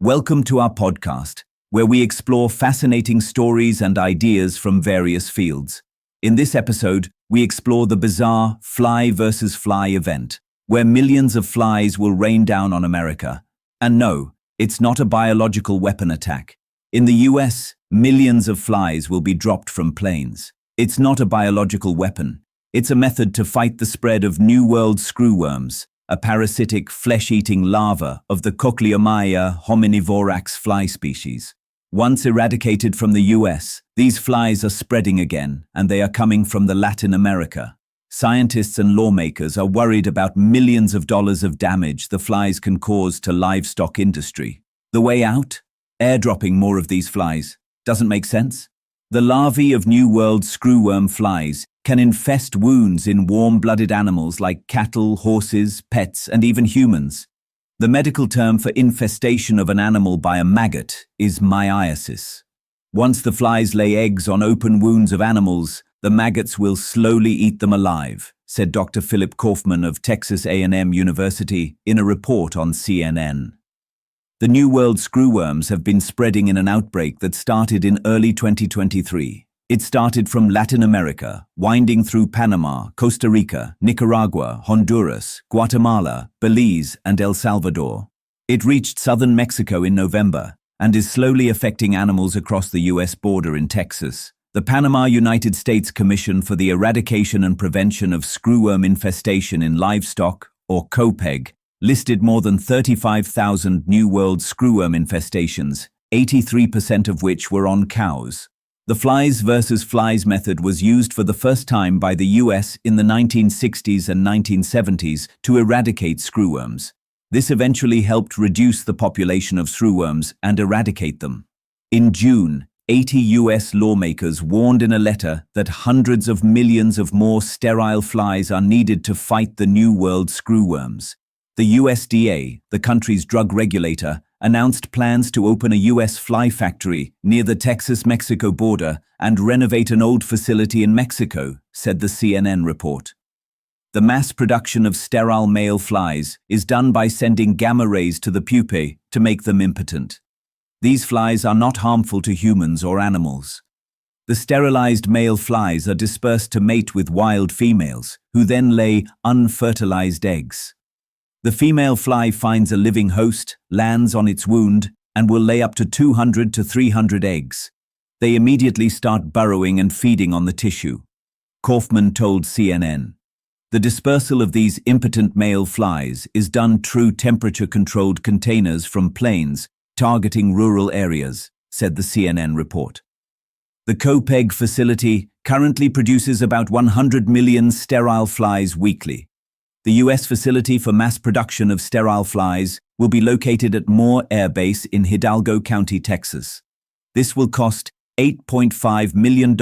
Welcome to our podcast, where we explore fascinating stories and ideas from various fields. In this episode, we explore the bizarre fly versus fly event, where millions of flies will rain down on America. And no, it's not a biological weapon attack. In the US, millions of flies will be dropped from planes. It's not a biological weapon. It's a method to fight the spread of New World screwworms, a parasitic flesh-eating larva of the Cochleomyia hominivorax fly species. Once eradicated from the US, these flies are spreading again, and they are coming from Latin America. Scientists and lawmakers are worried about millions of dollars of damage the flies can cause to livestock industry. The way out? Airdropping more of these flies. Doesn't make sense? The larvae of New World screwworm flies can infest wounds in warm-blooded animals like cattle, horses, pets, and even humans. The medical term for infestation of an animal by a maggot is myiasis. Once the flies lay eggs on open wounds of animals, the maggots will slowly eat them alive, said Dr. Philip Kaufman of Texas A&M University in a report on CNN. The New World screwworms have been spreading in an outbreak that started in early 2023. It started from Latin America, winding through Panama, Costa Rica, Nicaragua, Honduras, Guatemala, Belize, and El Salvador. It reached southern Mexico in November and is slowly affecting animals across the US border in Texas. The Panama United States Commission for the Eradication and Prevention of Screwworm Infestation in Livestock, or COPEG, listed more than 35,000 New World screwworm infestations, 83% of which were on cows. The flies versus flies method was used for the first time by the US in the 1960s and 1970s to eradicate screwworms. This eventually helped reduce the population of screwworms and eradicate them. In June, 80 US lawmakers warned in a letter that hundreds of millions of more sterile flies are needed to fight the New World screwworms. The USDA, the country's drug regulator, announced plans to open a US fly factory near the Texas-Mexico border and renovate an old facility in Mexico, said the CNN report. The mass production of sterile male flies is done by sending gamma rays to the pupae to make them impotent. These flies are not harmful to humans or animals. The sterilized male flies are dispersed to mate with wild females, who then lay unfertilized eggs. The female fly finds a living host, lands on its wound, and will lay up to 200 to 300 eggs. They immediately start burrowing and feeding on the tissue. Kaufman told CNN. The dispersal of these impotent male flies is done through temperature-controlled containers from planes targeting rural areas, said the CNN report. The COPEG facility currently produces about 100 million sterile flies weekly. The U.S. facility for mass production of sterile flies will be located at Moore Air Base in Hidalgo County, Texas. This will cost $8.5 million,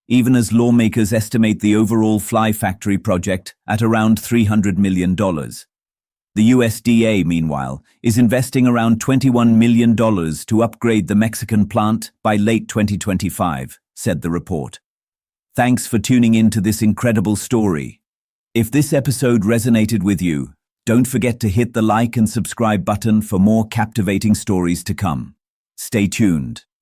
even as lawmakers estimate the overall fly factory project at around $300 million. The USDA, meanwhile, is investing around $21 million to upgrade the Mexican plant by late 2025, said the report. Thanks for tuning in to this incredible story. If this episode resonated with you, don't forget to hit the like and subscribe button for more captivating stories to come. Stay tuned.